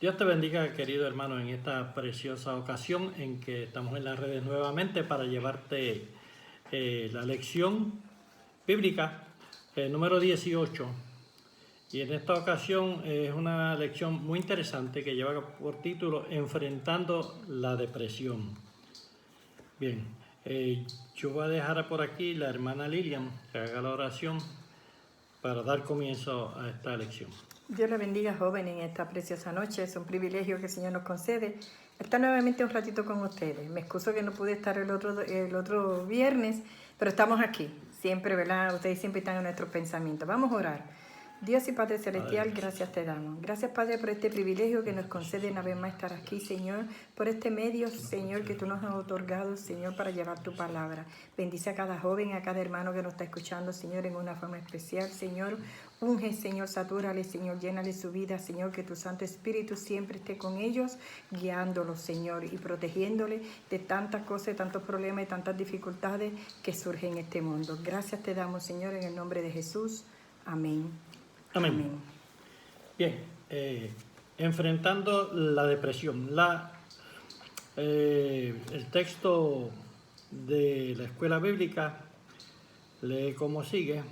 Dios te bendiga, querido hermano, en esta preciosa ocasión en que estamos en las redes nuevamente para llevarte la lección bíblica número 18. Y en esta ocasión es una lección muy interesante que lleva por título Enfrentando la depresión. Bien, yo voy a dejar por aquí la hermana Lilian que haga la oración para dar comienzo a esta lección. Dios le bendiga, joven, en esta preciosa noche. Es un privilegio que el Señor nos concede estar nuevamente un ratito con ustedes. Me excuso que no pude estar el otro viernes, pero estamos aquí. Siempre, ¿verdad? Ustedes siempre están en nuestros pensamientos. Vamos a orar. Dios y Padre Celestial, gracias te damos. Gracias, Padre, por este privilegio que nos concede una vez más estar aquí, Señor, por este medio, Señor, que tú nos has otorgado, Señor, para llevar tu palabra. Bendice a cada joven, a cada hermano que nos está escuchando, Señor, en una forma especial, Señor. Unge, Señor, satúrale, Señor, llénale su vida, Señor, que tu Santo Espíritu siempre esté con ellos, guiándolos, Señor, y protegiéndole de tantas cosas, de tantos problemas y tantas dificultades que surgen en este mundo. Gracias te damos, Señor, en el nombre de Jesús. Amén. Amén. Amén. Bien, enfrentando la depresión. El texto de la escuela bíblica lee como sigue.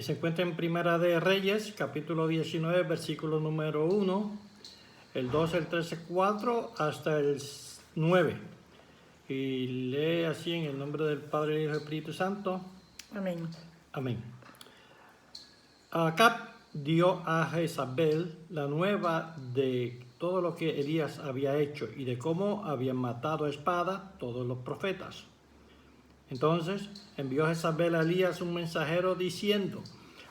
Se encuentra en Primera de Reyes, capítulo 19, versículo número 1, el 2, el 13, 4, hasta el 9. Y lee así en el nombre del Padre, y del Espíritu Santo. Amén. Amén. Acab dio a Jezabel la nueva de todo lo que Elías había hecho y de cómo habían matado a espada todos los profetas. Entonces envió Jezabel a Elías un mensajero diciendo: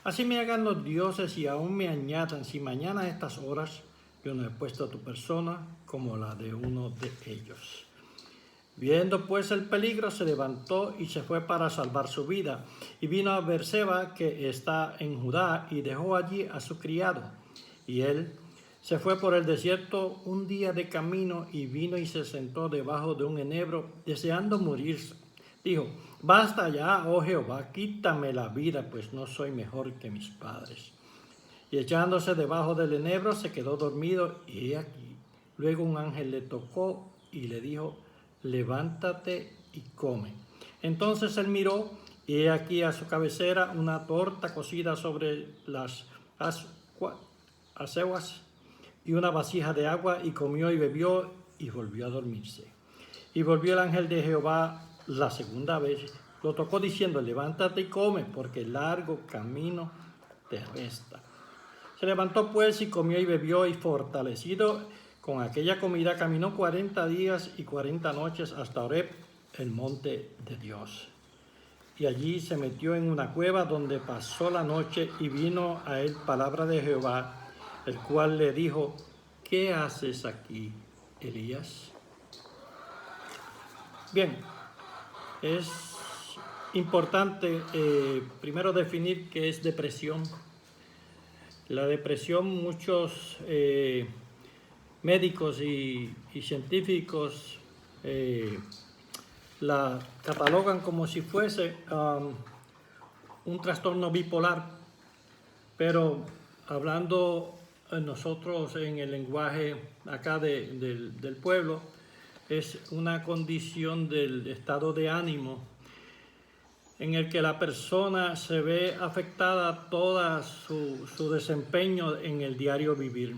así me hagan los dioses y aún me añadan, si mañana a estas horas yo no he puesto a tu persona como la de uno de ellos. Viendo pues el peligro, se levantó y se fue para salvar su vida, y vino a Beerseba, que está en Judá, y dejó allí a su criado. Y él se fue por el desierto un día de camino, y vino y se sentó debajo de un enebro, deseando morirse. Dijo: basta ya, oh Jehová, quítame la vida, pues no soy mejor que mis padres. Y echándose debajo del enebro, se quedó dormido, y he aquí, luego un ángel le tocó y le dijo: levántate y come. Entonces él miró, y he aquí a su cabecera una torta cocida sobre las aceguas y una vasija de agua, y comió y bebió y volvió a dormirse. Y volvió el ángel de Jehová la segunda vez, lo tocó diciendo: levántate y come, porque largo camino te resta. Se levantó pues y comió y bebió, y fortalecido con aquella comida caminó 40 días y 40 noches hasta Horeb, el monte de Dios. Y allí se metió en una cueva donde pasó la noche, y vino a él palabra de Jehová, el cual le dijo: ¿qué haces aquí, Elías? Bien, es importante primero definir qué es depresión. La depresión, muchos médicos y científicos la catalogan como si fuese un trastorno bipolar, pero hablando nosotros en el lenguaje acá del pueblo, es una condición del estado de ánimo en el que la persona se ve afectada toda su desempeño en el diario vivir.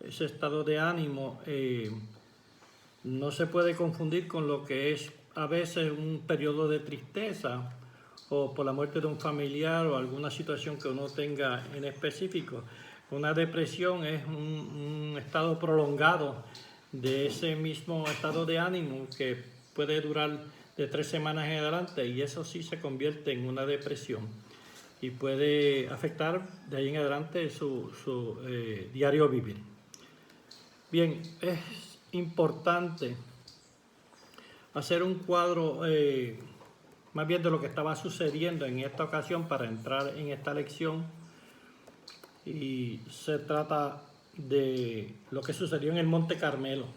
Ese estado de ánimo no se puede confundir con lo que es a veces un periodo de tristeza o por la muerte de un familiar o alguna situación que uno tenga en específico. Una depresión es un estado prolongado de ese mismo estado de ánimo que puede durar de 3 semanas en adelante, y eso sí se convierte en una depresión y puede afectar de ahí en adelante su diario vivir. Bien, es importante hacer un cuadro más bien de lo que estaba sucediendo en esta ocasión para entrar en esta lección, y se trata de lo que sucedió en el Monte Carmelo.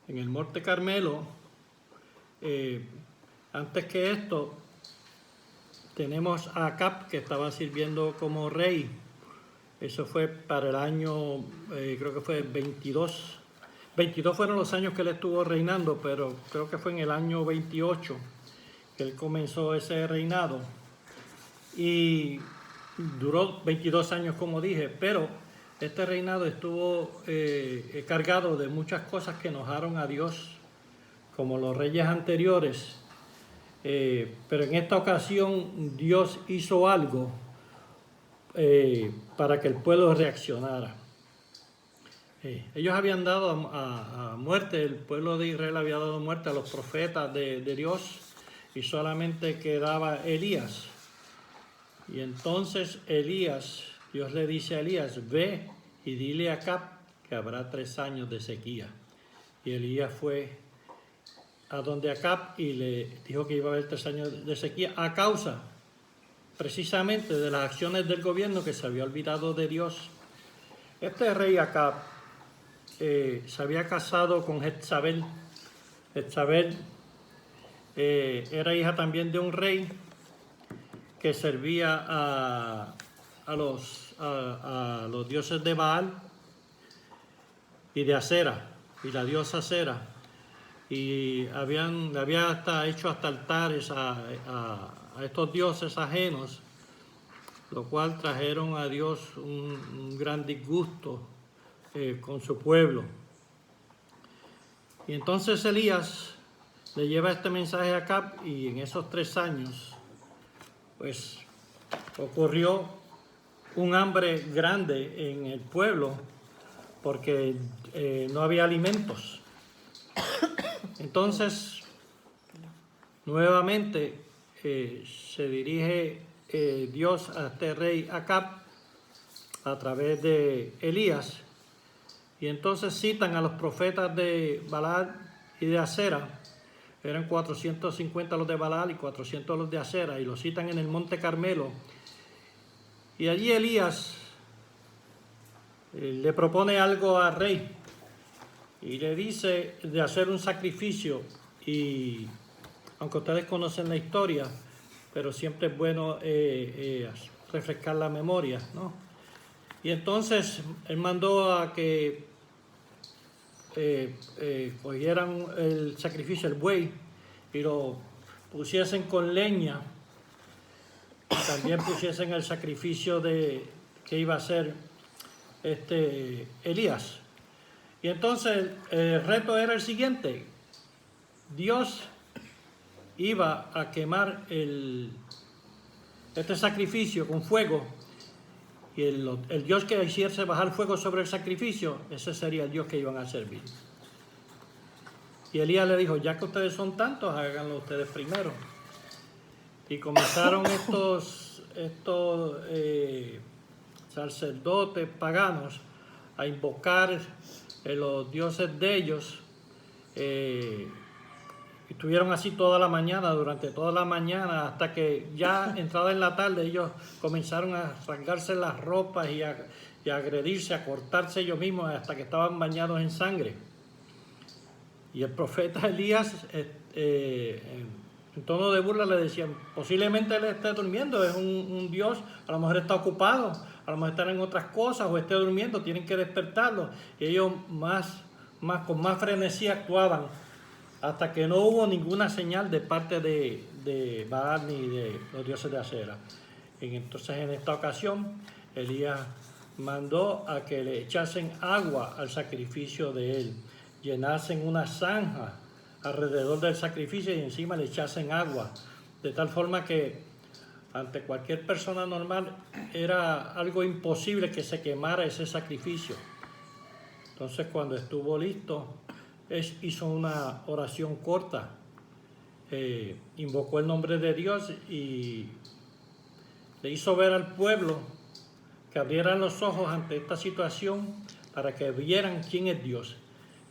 En el Monte Carmelo, antes que esto, tenemos a Acab, que estaba sirviendo como rey, Eso fue para el año, creo que fue 22. 22 fueron los años que él estuvo reinando, pero creo que fue en el año 28 que él comenzó ese reinado. Y duró 22 años, como dije, pero este reinado estuvo cargado de muchas cosas que enojaron a Dios, como los reyes anteriores. Pero en esta ocasión Dios hizo algo para que el pueblo reaccionara. Ellos habían dado a muerte, el pueblo de Israel había dado muerte a los profetas de Dios y solamente quedaba Elías. Y entonces Dios le dice a Elías, ve y dile a Acab que habrá 3 años de sequía. Y Elías fue a donde Acab y le dijo que iba a haber 3 años de sequía a causa precisamente de las acciones del gobierno que se había olvidado de Dios. Este rey Acab se había casado con Jezabel. Jezabel era hija también de un rey que servía a los dioses de Baal y de Acera, y la diosa Acera. Y le había hecho hasta altares a estos dioses ajenos, lo cual trajeron a Dios un gran disgusto con su pueblo. Y entonces Elías le lleva este mensaje a Acab, y en esos 3 años pues ocurrió un hambre grande en el pueblo porque no había alimentos. Entonces nuevamente se dirige Dios a este rey Acab a través de Elías, y entonces citan a los profetas de Baal y de Acera. Eran 450 los de Baal y 400 los de Acera, y los citan en el Monte Carmelo. Y allí Elías le propone algo al rey y le dice de hacer un sacrificio. Y aunque ustedes conocen la historia, pero siempre es bueno refrescar la memoria, ¿no? Y entonces él mandó a que cogieran el sacrificio, el buey, y lo pusiesen con leña. También pusiesen el sacrificio que iba a hacer Elías. Y entonces el reto era el siguiente: Dios iba a quemar este sacrificio con fuego, y el Dios que hiciese bajar fuego sobre el sacrificio, ese sería el Dios que iban a servir. Y Elías le dijo, ya que ustedes son tantos, háganlo ustedes primero. Y comenzaron estos sacerdotes paganos a invocar los dioses de ellos. Estuvieron así toda la mañana, durante toda la mañana, hasta que ya entrada en la tarde ellos comenzaron a rasgarse las ropas y a agredirse, a cortarse ellos mismos hasta que estaban bañados en sangre. Y el profeta Elías, en tono de burla, le decían, posiblemente él esté durmiendo, es un Dios, a lo mejor está ocupado, a lo mejor está en otras cosas o esté durmiendo, tienen que despertarlo. Y ellos con más frenesí actuaban, hasta que no hubo ninguna señal de parte de Baal ni de los dioses de Acera. Entonces en esta ocasión Elías mandó a que le echasen agua al sacrificio de él, llenasen una zanja alrededor del sacrificio y encima le echasen agua, de tal forma que ante cualquier persona normal era algo imposible que se quemara ese sacrificio. Entonces cuando estuvo listo, hizo una oración corta, invocó el nombre de Dios y le hizo ver al pueblo que abrieran los ojos ante esta situación para que vieran quién es Dios.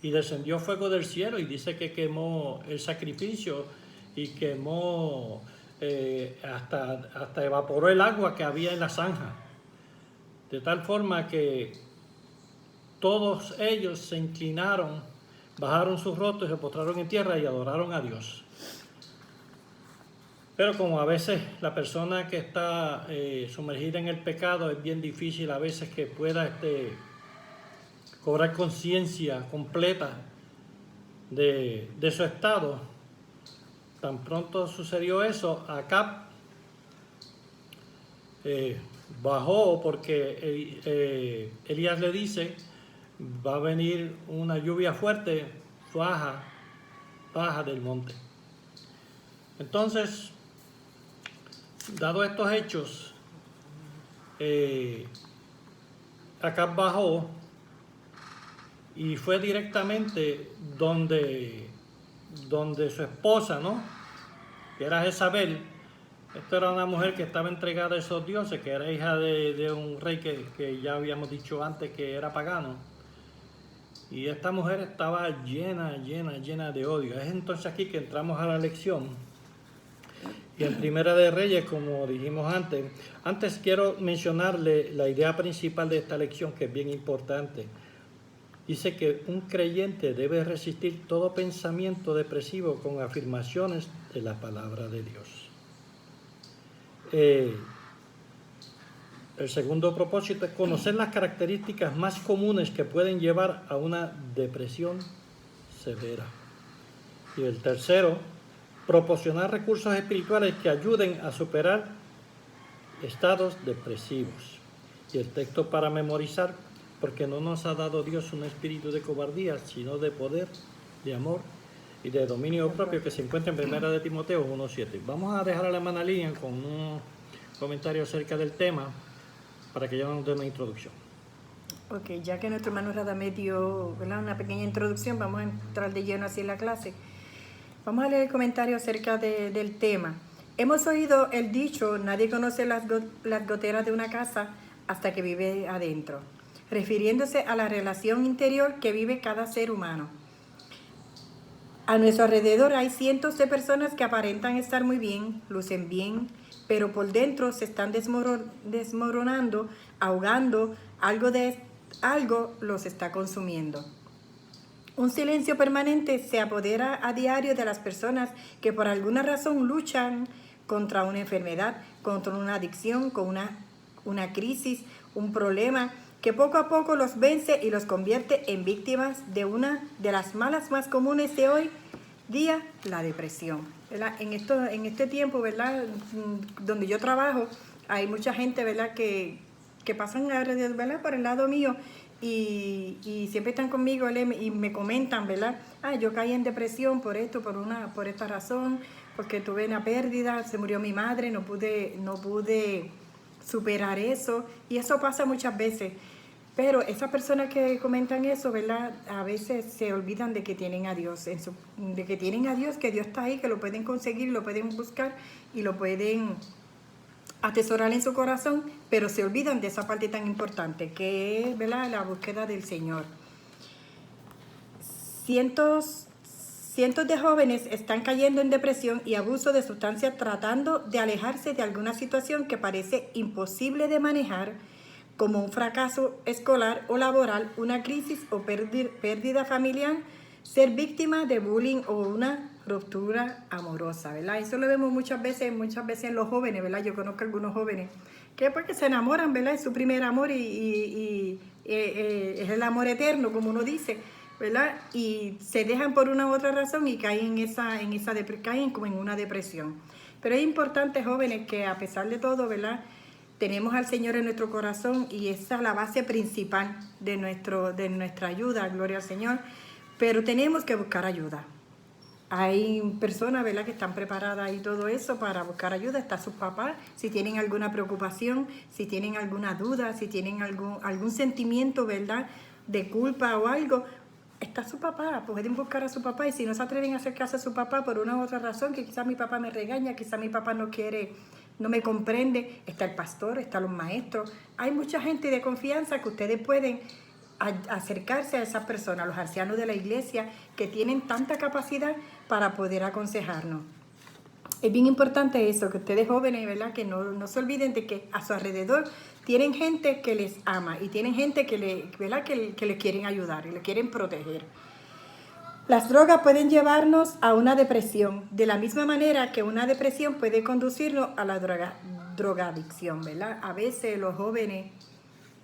Y descendió fuego del cielo y dice que quemó el sacrificio y quemó hasta evaporó el agua que había en la zanja. De tal forma que todos ellos se inclinaron, bajaron sus rostros, se postraron en tierra y adoraron a Dios. Pero como a veces la persona que está sumergida en el pecado es bien difícil a veces que pueda cobrar conciencia completa de su estado. Tan pronto sucedió eso, Acab bajó porque Elías le dice, va a venir una lluvia fuerte, baja del monte. Entonces, dado estos hechos, Acab bajó y fue directamente donde su esposa, ¿no?, que era Jezabel. Esta era una mujer que estaba entregada a esos dioses, que era hija de un rey que ya habíamos dicho antes que era pagano. Y esta mujer estaba llena de odio. Es entonces aquí que entramos a la lección. Y en Primera de Reyes, como dijimos antes quiero mencionarle la idea principal de esta lección, que es bien importante. Dice que un creyente debe resistir todo pensamiento depresivo con afirmaciones de la palabra de Dios. El segundo propósito es conocer las características más comunes que pueden llevar a una depresión severa. Y el tercero, proporcionar recursos espirituales que ayuden a superar estados depresivos. Y el texto para memorizar, porque no nos ha dado Dios un espíritu de cobardía, sino de poder, de amor y de dominio propio, que se encuentra en 1 de Timoteo 1:7. Vamos a dejar a la hermana Lilian con un comentario acerca del tema para que ella nos dé una introducción. Ok, ya que nuestro hermano Radamés dio, ¿verdad?, una pequeña introducción, vamos a entrar de lleno así en la clase. Vamos a leer el comentario acerca del tema. Hemos oído el dicho, nadie conoce las goteras de una casa hasta que vive adentro, refiriéndose a la relación interior que vive cada ser humano. A nuestro alrededor hay cientos de personas que aparentan estar muy bien, lucen bien, pero por dentro se están desmoronando, ahogando, algo los está consumiendo. Un silencio permanente se apodera a diario de las personas que por alguna razón luchan contra una enfermedad, contra una adicción, con una crisis, un problema que poco a poco los vence y los convierte en víctimas de una de las malas más comunes de hoy día, la depresión. ¿Verdad? En este tiempo, ¿verdad?, donde yo trabajo, hay mucha gente, ¿verdad?, que pasan alrededor, ¿verdad?, por el lado mío y siempre están conmigo, y me comentan, ¿verdad?, yo caí en depresión por esto, por esta razón, porque tuve una pérdida, se murió mi madre, no pude superar eso, y eso pasa muchas veces. Pero esas personas que comentan eso, ¿verdad?, a veces se olvidan de que tienen a Dios, que Dios está ahí, que lo pueden conseguir, lo pueden buscar y lo pueden atesorar en su corazón, pero se olvidan de esa parte tan importante que es, ¿verdad?, la búsqueda del Señor. Cientos de jóvenes están cayendo en depresión y abuso de sustancias tratando de alejarse de alguna situación que parece imposible de manejar, como un fracaso escolar o laboral, una crisis o pérdida familiar, ser víctima de bullying o una ruptura amorosa, ¿verdad? Eso lo vemos muchas veces en los jóvenes, ¿verdad? Yo conozco algunos jóvenes que porque se enamoran, ¿verdad? Es su primer amor y es el amor eterno, como uno dice, ¿verdad? Y se dejan por una u otra razón y caen caen como en una depresión. Pero es importante, jóvenes, que a pesar de todo, ¿verdad?, tenemos al Señor en nuestro corazón y esa es la base principal de nuestra ayuda, gloria al Señor, pero tenemos que buscar ayuda. Hay personas, ¿verdad?, que están preparadas y todo eso para buscar ayuda. Está sus papás, si tienen alguna preocupación, si tienen alguna duda, si tienen algún sentimiento, ¿verdad?, de culpa o algo, está su papá, pueden buscar a su papá, y si no se atreven a hacer caso a su papá por una u otra razón, que quizás mi papá me regaña, quizás mi papá no me comprende, está el pastor, están los maestros, hay mucha gente de confianza que ustedes pueden acercarse a esas personas, los ancianos de la iglesia, que tienen tanta capacidad para poder aconsejarnos. Es bien importante eso, que ustedes jóvenes, ¿verdad?, que no se olviden de que a su alrededor tienen gente que les ama y tienen gente ¿verdad?, que les quieren ayudar y les quieren proteger. Las drogas pueden llevarnos a una depresión, de la misma manera que una depresión puede conducirnos a la drogadicción, ¿verdad? A veces los jóvenes,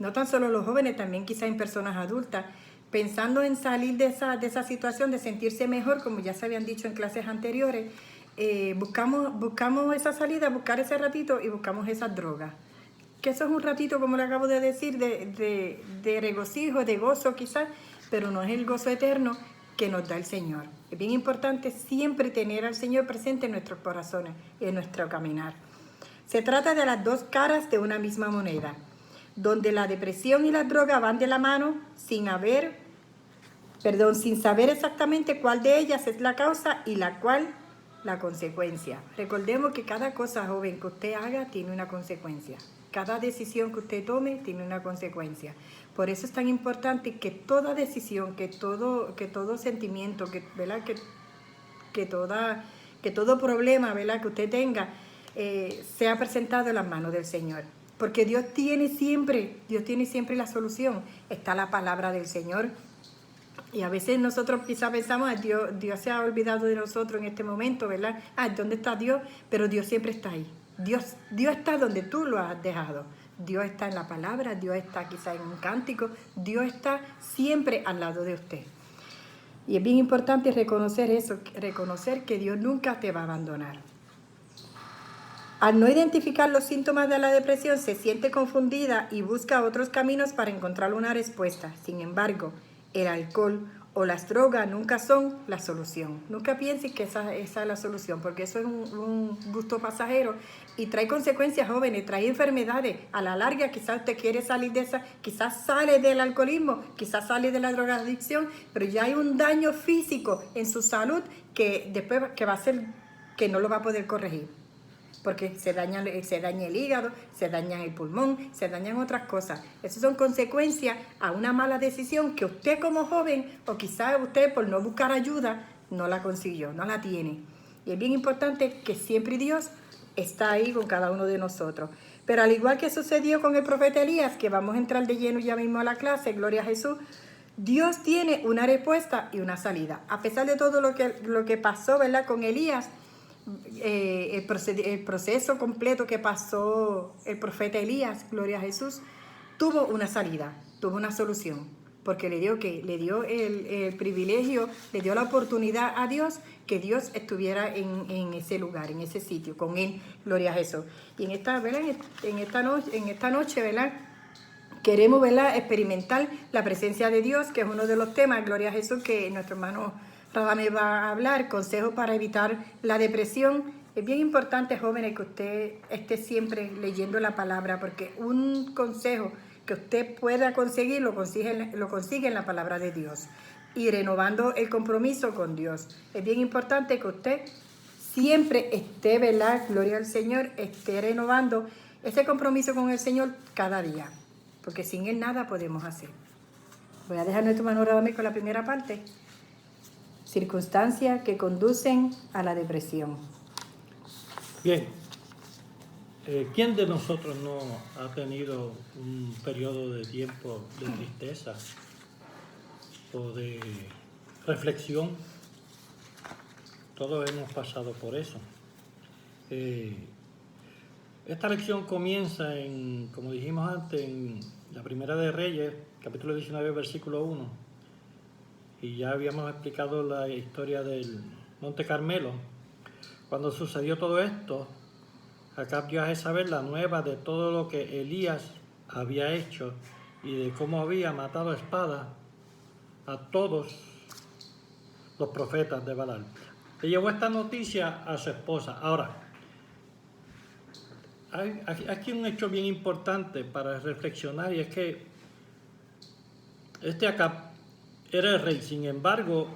no tan solo los jóvenes, también quizá en personas adultas, pensando en salir de esa situación, de sentirse mejor, como ya se habían dicho en clases anteriores, buscamos esa salida, buscar ese ratito y buscamos esas drogas. Que eso es un ratito, como le acabo de decir, de regocijo, de gozo quizás, pero no es el gozo eterno que nos da el Señor. Es bien importante siempre tener al Señor presente en nuestros corazones y en nuestro caminar. Se trata de las dos caras de una misma moneda, donde la depresión y la droga van de la mano sin saber exactamente cuál de ellas es la causa y la cual la consecuencia. Recordemos que cada cosa, joven, que usted haga tiene una consecuencia. Cada decisión que usted tome tiene una consecuencia. Por eso es tan importante que toda decisión, que todo sentimiento, ¿verdad? Que todo problema, ¿verdad? Que usted tenga, sea presentado en las manos del Señor. Porque Dios tiene siempre la solución. Está la palabra del Señor. Y a veces nosotros quizás pensamos, Dios se ha olvidado de nosotros en este momento, ¿verdad? ¿Dónde está Dios? Pero Dios siempre está ahí. Dios está donde tú lo has dejado. Dios está en la palabra, Dios está quizá en un cántico, Dios está siempre al lado de usted. Y es bien importante reconocer eso, reconocer que Dios nunca te va a abandonar. Al no identificar los síntomas de la depresión, se siente confundida y busca otros caminos para encontrar una respuesta. Sin embargo, el alcohol o las drogas nunca son la solución. Nunca pienses que esa es la solución, porque eso es un gusto pasajero y trae consecuencias, jóvenes, trae enfermedades. A la larga, quizás usted quiere salir de esa, quizás sale del alcoholismo, quizás sale de la drogadicción, pero ya hay un daño físico en su salud que después que va a ser que no lo va a poder corregir. Porque se daña el hígado, se daña el pulmón, se dañan otras cosas. Esas son consecuencias a una mala decisión que usted como joven, o quizás usted por no buscar ayuda, no la consiguió, no la tiene. Y es bien importante que siempre Dios está ahí con cada uno de nosotros. Pero al igual que sucedió con el profeta Elías, que vamos a entrar de lleno ya mismo a la clase, gloria a Jesús, Dios tiene una respuesta y una salida. A pesar de todo lo que pasó, ¿verdad?, con Elías, el proceso completo que pasó el profeta Elías, gloria a Jesús, tuvo una salida, tuvo una solución, porque le dio el privilegio, le dio la oportunidad a Dios que Dios estuviera en ese lugar, en ese sitio, con él, gloria a Jesús. Y en esta noche, ¿verdad?, queremos, ¿verdad?, experimentar la presencia de Dios, que es uno de los temas, gloria a Jesús, que nuestro hermano me va a hablar, consejos para evitar la depresión. Es bien importante, jóvenes, que usted esté siempre leyendo la palabra, porque un consejo que usted pueda conseguir lo consigue en la palabra de Dios y renovando el compromiso con Dios. Es bien importante que usted siempre esté, ¿verdad?, gloria al Señor, esté renovando ese compromiso con el Señor cada día, porque sin Él nada podemos hacer. Voy a dejar nuestro hermano Radamés con la primera parte. Circunstancias que conducen a la depresión. Bien, ¿quién de nosotros no ha tenido un periodo de tiempo de tristeza o de reflexión? Todos hemos pasado por eso. Esta lección comienza como dijimos antes, en la Primera de Reyes, capítulo 19, versículo 1. Y ya habíamos explicado la historia del Monte Carmelo. Cuando sucedió todo esto, Acab dio a Jezabel la nueva de todo lo que Elías había hecho y de cómo había matado a espada a todos los profetas de Baal. Le llevó esta noticia a su esposa. Ahora, hay aquí un hecho bien importante para reflexionar, y es que Acab era el rey. Sin embargo,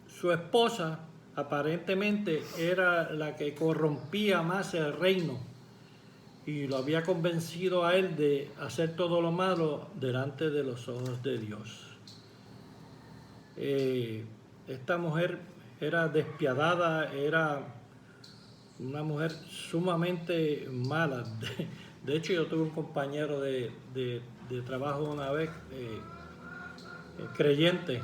su esposa aparentemente era la que corrompía más el reino y lo había convencido a él de hacer todo lo malo delante de los ojos de Dios. Esta mujer era despiadada, era una mujer sumamente mala. De hecho, yo tuve un compañero de trabajo una vez, creyente,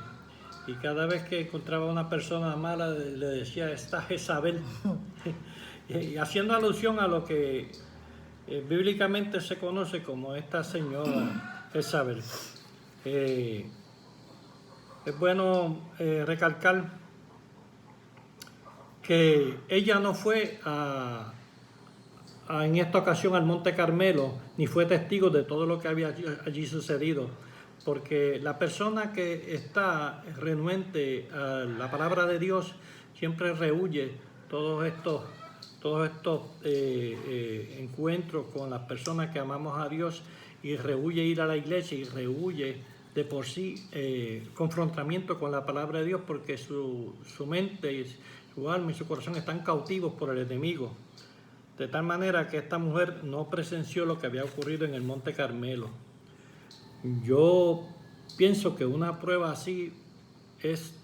Y cada vez que encontraba una persona mala le decía, esta Jezabel. Y haciendo alusión a lo que bíblicamente se conoce como esta señora Jezabel. Es bueno recalcar que ella no fue en esta ocasión al Monte Carmelo, ni fue testigo de todo lo que había allí sucedido, porque la persona que está renuente a la palabra de Dios siempre rehúye todos estos encuentros con las personas que amamos a Dios, y rehúye ir a la iglesia y rehúye de por sí confrontamiento con la palabra de Dios, porque su mente, su alma y su corazón están cautivos por el enemigo. De tal manera que esta mujer no presenció lo que había ocurrido en el Monte Carmelo. Yo pienso que una prueba así es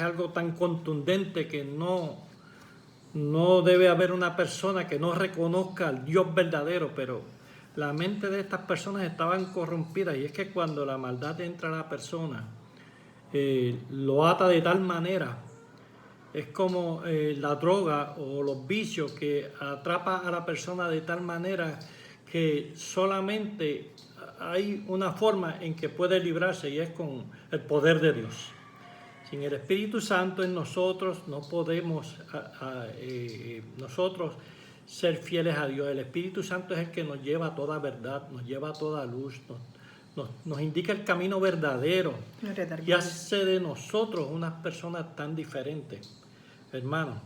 algo tan contundente que no debe haber una persona que no reconozca al Dios verdadero, pero la mente de estas personas estaban corrompidas, y es que cuando la maldad entra a la persona, lo ata de tal manera. Es como la droga o los vicios que atrapa a la persona de tal manera que solamente hay una forma en que puede librarse, y es con el poder de Dios. Sin el Espíritu Santo en nosotros no podemos nosotros ser fieles a Dios. El Espíritu Santo es el que nos lleva a toda verdad, nos lleva a toda luz, nos indica el camino verdadero y hace de nosotros unas personas tan diferentes. Hermano,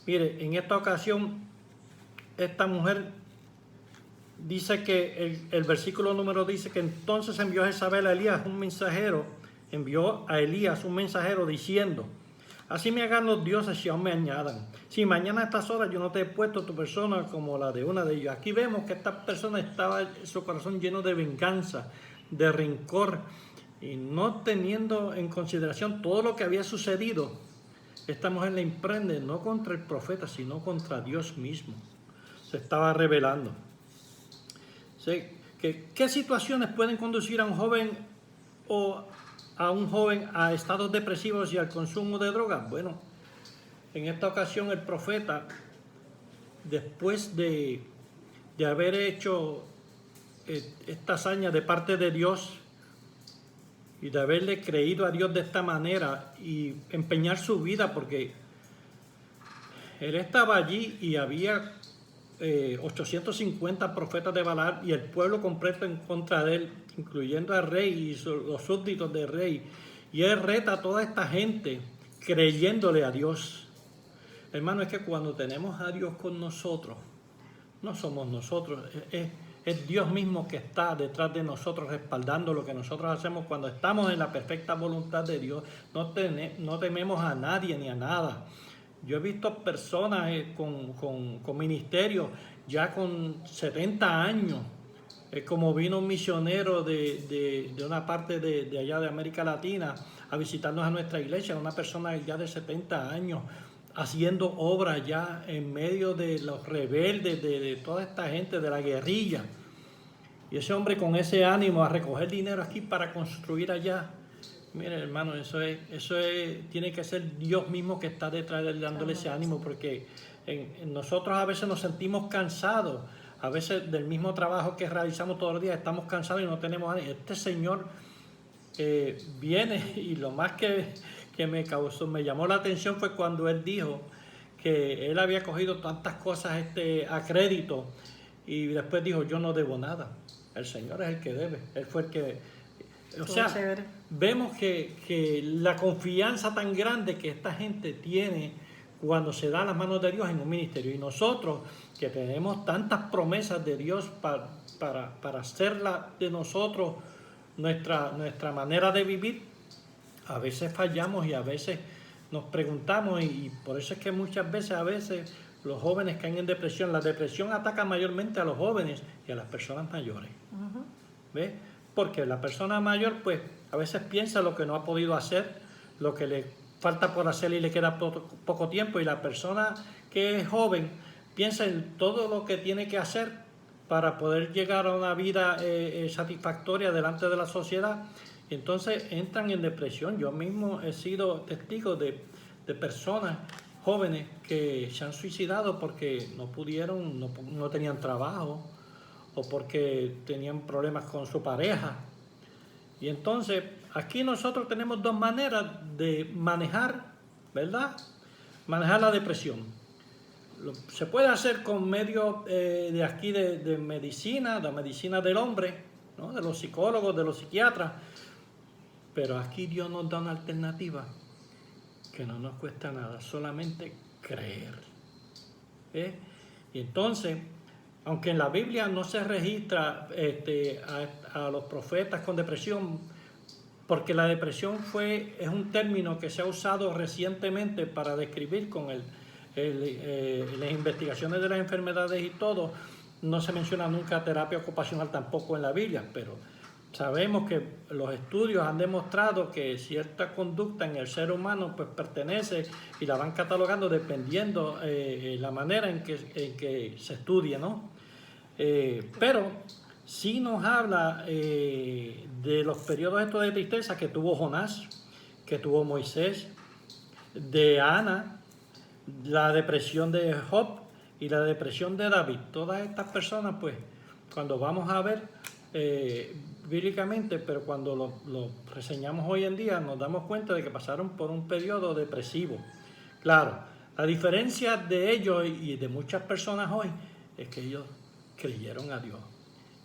mire, en esta ocasión esta mujer dice que el versículo número dice que entonces envió Jezabel a Elías un mensajero, diciendo: así me hagan los dioses si aún me añadan. Si mañana a estas horas yo no te he puesto tu persona como la de una de ellos. Aquí vemos que esta persona estaba su corazón lleno de venganza, de rencor, y no teniendo en consideración todo lo que había sucedido. Esta mujer le emprende no contra el profeta, sino contra Dios mismo. Se estaba rebelando. ¿Sí? ¿Qué situaciones pueden conducir a un joven a estados depresivos y al consumo de drogas? Bueno, en esta ocasión el profeta, después de haber hecho esta hazaña de parte de Dios y de haberle creído a Dios de esta manera y empeñar su vida, porque él estaba allí y había 850 profetas de Baal y el pueblo completo en contra de él, incluyendo al rey y los súbditos del rey, y él reta a toda esta gente creyéndole a Dios. Hermano, es que cuando tenemos a Dios con nosotros, no somos nosotros, es Dios mismo que está detrás de nosotros, respaldando lo que nosotros hacemos. Cuando estamos en la perfecta voluntad de Dios, no tememos a nadie ni a nada. Yo he visto personas con ministerios ya con 70 años, como vino un misionero de una parte de allá de América Latina a visitarnos a nuestra iglesia, una persona ya de 70 años, haciendo obras ya en medio de los rebeldes, de toda esta gente, de la guerrilla. Y ese hombre con ese ánimo a recoger dinero aquí para construir allá. Mire, hermano, eso tiene que ser Dios mismo que está detrás de él dándole ese ánimo, porque nosotros a veces nos sentimos cansados, a veces del mismo trabajo que realizamos todos los días estamos cansados y no tenemos ánimo. Este señor viene, y lo más que me llamó la atención fue cuando él dijo que él había cogido tantas cosas a crédito, y después dijo: yo no debo nada, el Señor es el que debe, él fue el que... O sea, vemos que la confianza tan grande que esta gente tiene cuando se da las manos de Dios en un ministerio, y nosotros que tenemos tantas promesas de Dios para hacerla de nosotros nuestra manera de vivir, a veces fallamos y a veces nos preguntamos, y por eso es que muchas veces los jóvenes caen en depresión. La depresión ataca mayormente a los jóvenes y a las personas mayores. Uh-huh. ¿Ves? Porque la persona mayor pues a veces piensa lo que no ha podido hacer, lo que le falta por hacer y le queda poco tiempo, y la persona que es joven piensa en todo lo que tiene que hacer para poder llegar a una vida satisfactoria delante de la sociedad. Y entonces entran en depresión. Yo mismo he sido testigo de personas jóvenes que se han suicidado porque no pudieron, no tenían trabajo o porque tenían problemas con su pareja. Y entonces aquí nosotros tenemos dos maneras de manejar, ¿verdad? Manejar la depresión. Se puede hacer con medios de aquí de medicina, la medicina del hombre, ¿no? De los psicólogos, de los psiquiatras. Pero aquí Dios nos da una alternativa que no nos cuesta nada, solamente creer. Y entonces, aunque en la Biblia no se registra a los profetas con depresión, porque la depresión es un término que se ha usado recientemente para describir con las investigaciones de las enfermedades y todo, no se menciona nunca terapia ocupacional tampoco en la Biblia, pero sabemos que los estudios han demostrado que cierta conducta en el ser humano pues pertenece y la van catalogando dependiendo la manera en que se estudia, ¿no? Pero sí nos habla de los periodos estos de tristeza que tuvo Jonás, que tuvo Moisés, de Ana, la depresión de Job y la depresión de David. Todas estas personas, pues, cuando vamos a ver bíblicamente, pero cuando lo reseñamos hoy en día, nos damos cuenta de que pasaron por un periodo depresivo. Claro, la diferencia de ellos y de muchas personas hoy es que ellos creyeron a Dios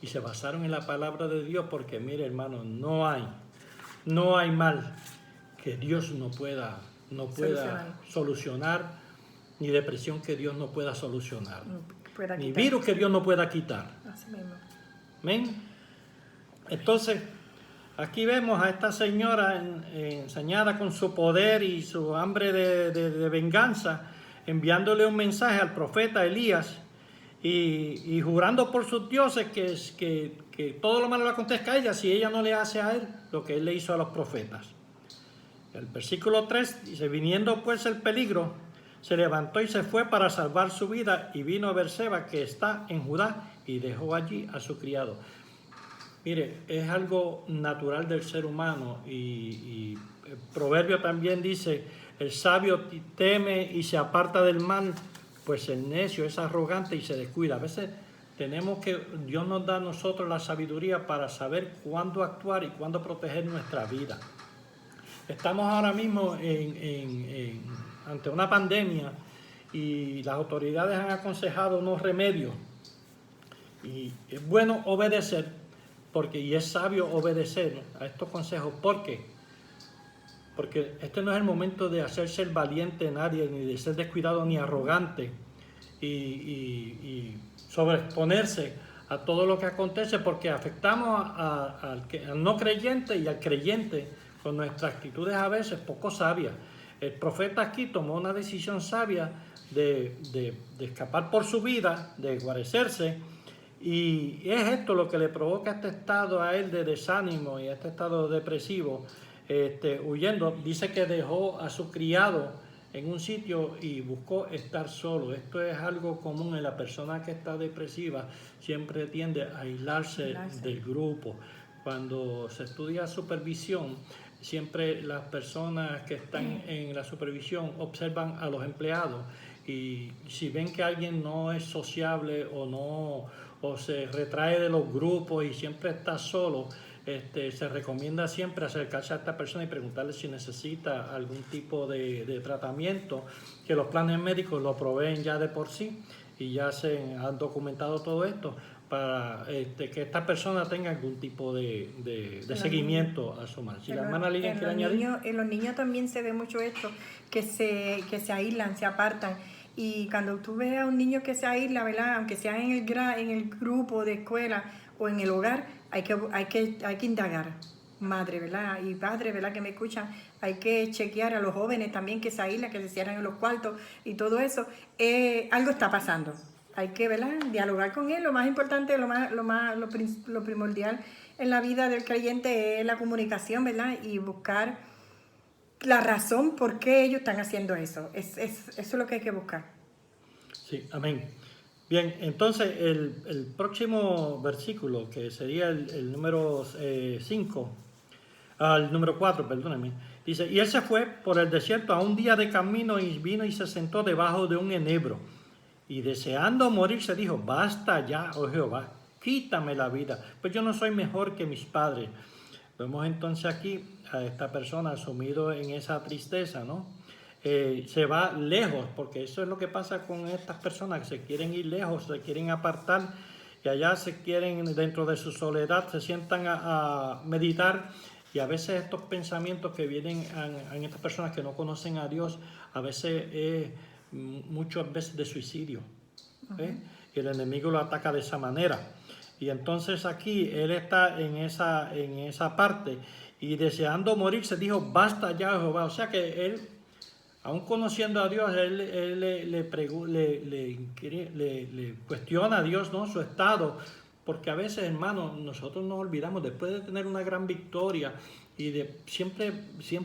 y se basaron en la palabra de Dios, porque mire, hermano, no hay mal que Dios no pueda solucionar, ni depresión que Dios no pueda solucionar, ni virus que Dios no pueda quitar. Así mismo. ¿Ven? Entonces, aquí vemos a esta señora enseñada con su poder y su hambre de venganza, enviándole un mensaje al profeta Elías y jurando por sus dioses que todo lo malo le acontezca a ella si ella no le hace a él lo que él le hizo a los profetas. El versículo 3 dice: viniendo pues el peligro, se levantó y se fue para salvar su vida y vino a Berseba, que está en Judá, y dejó allí a su criado. Mire, es algo natural del ser humano y el proverbio también dice: el sabio teme y se aparta del mal, pues el necio es arrogante y se descuida. A veces Dios nos da a nosotros la sabiduría para saber cuándo actuar y cuándo proteger nuestra vida. Estamos ahora mismo ante una pandemia y las autoridades han aconsejado unos remedios. Y es bueno obedecer, y es sabio obedecer a estos consejos. ¿Por qué? Porque este no es el momento de hacerse el valiente nadie, ni de ser descuidado ni arrogante y sobreexponerse a todo lo que acontece, porque afectamos al no creyente y al creyente con nuestras actitudes a veces poco sabias. El profeta aquí tomó una decisión sabia de escapar por su vida, de guarecerse. Y es esto lo que le provoca este estado a él de desánimo y este estado depresivo, huyendo. Dice que dejó a su criado en un sitio y buscó estar solo. Esto es algo común en la persona que está depresiva, siempre tiende a aislarse del grupo. Cuando se estudia supervisión, siempre las personas que están en la supervisión observan a los empleados y si ven que alguien no es sociable o se retrae de los grupos y siempre está solo, se recomienda siempre acercarse a esta persona y preguntarle si necesita algún tipo de tratamiento, que los planes médicos lo proveen ya de por sí y ya se han documentado todo esto para que esta persona tenga algún tipo de seguimiento a su mal. Si la hermana Lilian quiere añadir. En los niños también se ve mucho esto, que se aíslan, se apartan. Y cuando tú ves a un niño que se aísla, ¿verdad? Aunque sea en el grupo de escuela o en el hogar, hay que indagar. Madre, ¿verdad? Y padre, ¿verdad? Que me escuchan, hay que chequear a los jóvenes también que se aíslan, que se cierran en los cuartos y todo eso. Algo está pasando. Hay que, ¿verdad? Dialogar con él. Lo más importante, lo primordial en la vida del creyente es la comunicación, ¿verdad? Y buscar la razón por qué ellos están haciendo eso. Eso es lo que hay que buscar. Sí, amén. Bien, entonces el próximo versículo, que sería el número 5, al número 4, perdónenme, dice, y él se fue por el desierto a un día de camino y vino y se sentó debajo de un enebro. Y deseando morirse dijo, basta ya, oh Jehová, quítame la vida, pues yo no soy mejor que mis padres. Vemos entonces aquí a esta persona sumido en esa tristeza, ¿no? Se va lejos, porque eso es lo que pasa con estas personas, que se quieren ir lejos, se quieren apartar, y allá se quieren, dentro de su soledad, se sientan a meditar, y a veces estos pensamientos que vienen en estas personas que no conocen a Dios, a veces es muchas veces de suicidio. Y el enemigo lo ataca de esa manera. Y entonces aquí él está en esa parte, y deseando morirse dijo, basta ya, Jehová. O sea que él, aún conociendo a Dios, él le cuestiona a Dios, ¿no?, su estado, porque a veces, hermanos, nosotros nos olvidamos, después de tener una gran victoria, siempre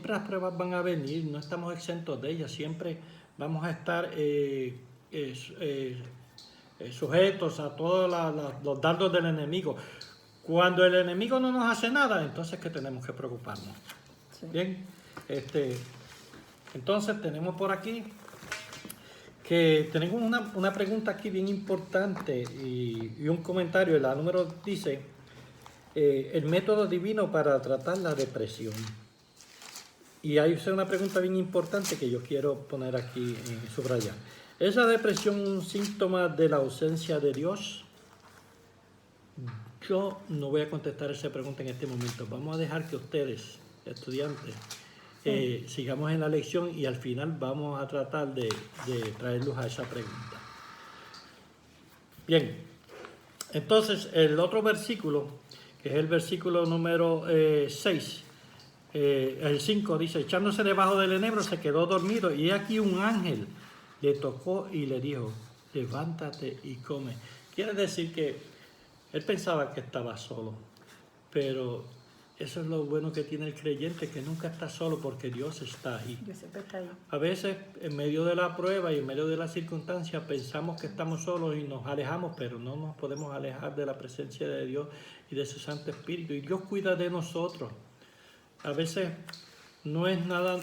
las pruebas van a venir, no estamos exentos de ellas, siempre vamos a estar sujetos a todos los dardos del enemigo. Cuando el enemigo no nos hace nada, entonces que tenemos que preocuparnos. Sí. Bien, entonces tenemos por aquí que tenemos una pregunta aquí bien importante y un comentario. La número dice, el método divino para tratar la depresión. Y hay una pregunta bien importante que yo quiero poner aquí en subrayar. ¿Es la depresión un síntoma de la ausencia de Dios? Yo no voy a contestar esa pregunta en este momento. Vamos a dejar que ustedes, estudiantes, sigamos en la lección y al final vamos a tratar de traer luz a esa pregunta. Bien, entonces el otro versículo, que es el versículo número 6, el 5, dice, echándose debajo del enebro se quedó dormido y aquí un ángel le tocó y le dijo, levántate y come. Quiere decir que él pensaba que estaba solo, pero eso es lo bueno que tiene el creyente, que nunca está solo porque Dios está ahí. Dios siempre está ahí. A veces, en medio de la prueba y en medio de las circunstancias, pensamos que estamos solos y nos alejamos, pero no nos podemos alejar de la presencia de Dios y de su Santo Espíritu. Y Dios cuida de nosotros. A veces no es nada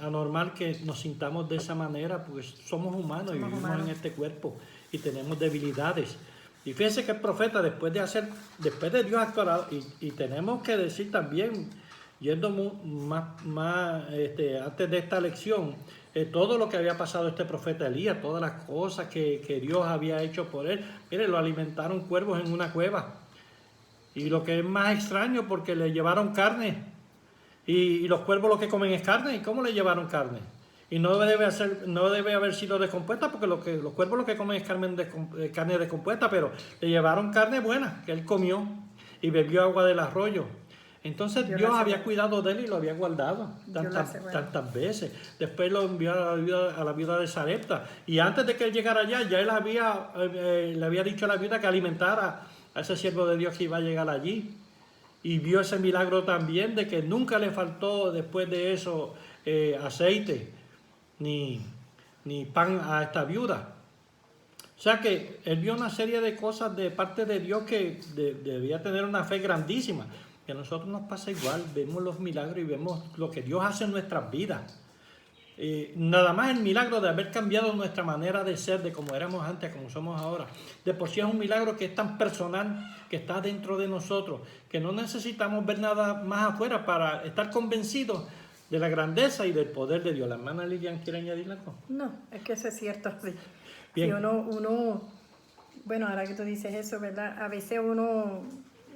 anormal que nos sintamos de esa manera, porque somos humanos y vivimos en este cuerpo y tenemos debilidades. Y fíjense que el profeta, después de Dios actuar, y tenemos que decir también, yendo más antes de esta lección, todo lo que había pasado este profeta Elías, todas las cosas que Dios había hecho por él. Mire, lo alimentaron cuervos en una cueva. Y lo que es más extraño, porque le llevaron carne. Y los cuervos lo que comen es carne. ¿Y cómo le llevaron carne? Y no debe haber sido descompuesta, porque los cuervos lo que comen es carne descompuesta, pero le llevaron carne buena, que él comió y bebió agua del arroyo. Entonces Dios había cuidado de él y lo había guardado tantas veces. Después lo envió a la viuda de Sarepta. Y antes de que él llegara allá, ya él le había dicho a la viuda que alimentara a ese siervo de Dios que iba a llegar allí. Y vio ese milagro también de que nunca le faltó después de eso aceite ni pan a esta viuda. O sea que él vio una serie de cosas de parte de Dios que debía tener una fe grandísima. Que a nosotros nos pasa igual, vemos los milagros y vemos lo que Dios hace en nuestras vidas. Nada más el milagro de haber cambiado nuestra manera de ser, de como éramos antes a como somos ahora. De por sí es un milagro que es tan personal, que está dentro de nosotros, que no necesitamos ver nada más afuera para estar convencidos de la grandeza y del poder de Dios. ¿La hermana Lilian quiere añadir algo? No, es que eso es cierto. Bien. Si uno, bueno, ahora que tú dices eso, ¿verdad? A veces uno,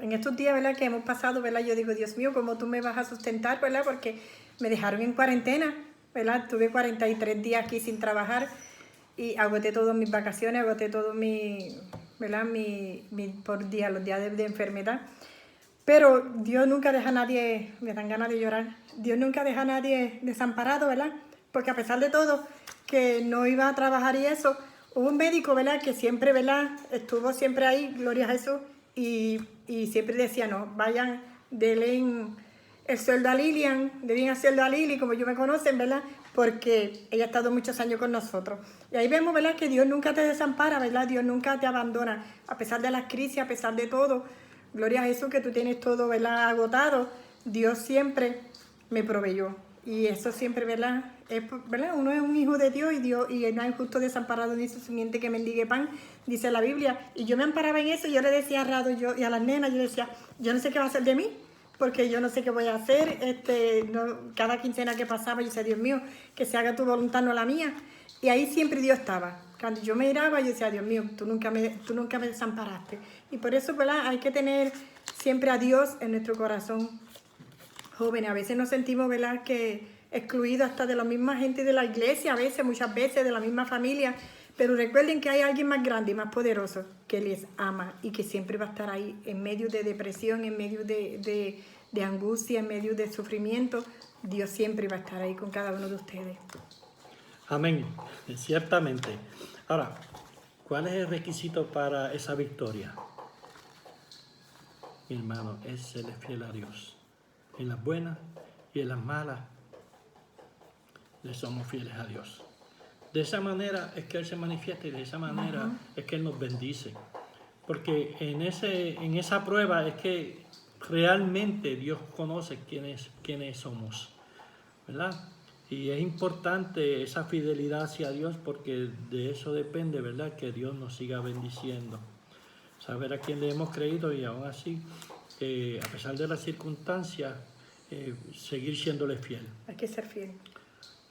en estos días, ¿verdad?, que hemos pasado, ¿verdad?, yo digo, Dios mío, ¿cómo tú me vas a sustentar, ¿verdad? Porque me dejaron en cuarentena, ¿verdad? Tuve 43 días aquí sin trabajar y agoté todas mis vacaciones, agoté todo ¿verdad?, los días de enfermedad. Pero Dios nunca deja a nadie, me dan ganas de llorar, Dios nunca deja a nadie desamparado, ¿verdad? Porque a pesar de todo, que no iba a trabajar y eso, hubo un médico, ¿verdad?, que siempre, ¿verdad?, estuvo siempre ahí, gloria a Jesús, y siempre decía, no, denle el sueldo a Lilian, denle el sueldo a Lili, como yo me conocen, ¿verdad?, porque ella ha estado muchos años con nosotros. Y ahí vemos, ¿verdad?, que Dios nunca te desampara, ¿verdad? Dios nunca te abandona, a pesar de las crisis, a pesar de todo. Gloria a Jesús que tú tienes todo, ¿verdad?, agotado. Dios siempre me proveyó. Y eso siempre, ¿verdad? ¿Verdad? Uno es un hijo de Dios y no hay justo desamparado ni su simiente que mendigue pan, dice la Biblia. Y yo me amparaba en eso y yo le decía a Rado y a las nenas, yo decía, yo no sé qué va a hacer de mí, porque yo no sé qué voy a hacer. Cada quincena que pasaba yo decía, Dios mío, que se haga tu voluntad, no la mía. Y ahí siempre Dios estaba. Cuando yo me miraba, yo decía, Dios mío, tú nunca me desamparaste. Y por eso, ¿verdad?, hay que tener siempre a Dios en nuestro corazón. Jóvenes, a veces nos sentimos, ¿verdad?, que excluidos hasta de la misma gente de la iglesia, muchas veces de la misma familia, pero recuerden que hay alguien más grande y más poderoso que les ama y que siempre va a estar ahí en medio de depresión, en medio de angustia, en medio de sufrimiento. Dios siempre va a estar ahí con cada uno de ustedes. Amén, ciertamente. Ahora, ¿cuál es el requisito para esa victoria? Mi hermano, es ser fiel a Dios. En las buenas y en las malas, le somos fieles a Dios. De esa manera es que Él se manifiesta y de esa manera es que Él nos bendice. Porque en esa prueba es que realmente Dios conoce quiénes somos, ¿verdad? Y es importante esa fidelidad hacia Dios porque de eso depende, ¿verdad?, que Dios nos siga bendiciendo. Saber a quién le hemos creído y aún así, a pesar de las circunstancias, seguir siéndole fiel. Hay que ser fiel.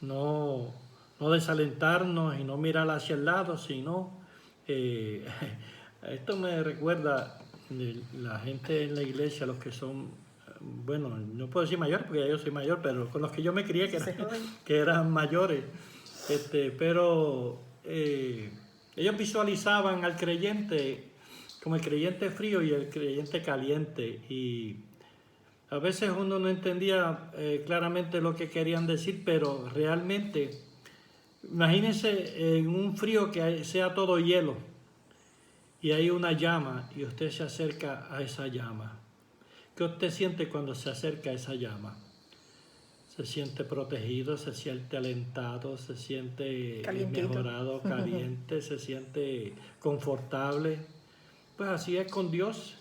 No desalentarnos y no mirar hacia el lado, sino... esto me recuerda de la gente en la iglesia, los que son, bueno, no puedo decir mayor porque ya yo soy mayor, pero con los que yo me crié que eran mayores. Pero ellos visualizaban al creyente como el creyente frío y el creyente caliente. Y a veces uno no entendía claramente lo que querían decir, pero realmente, imagínense en un frío que sea todo hielo y hay una llama y usted se acerca a esa llama. ¿Qué usted siente cuando se acerca a esa llama? Se siente protegido, se siente alentado, se siente mejorado, caliente, se siente confortable. Pues así es con Dios.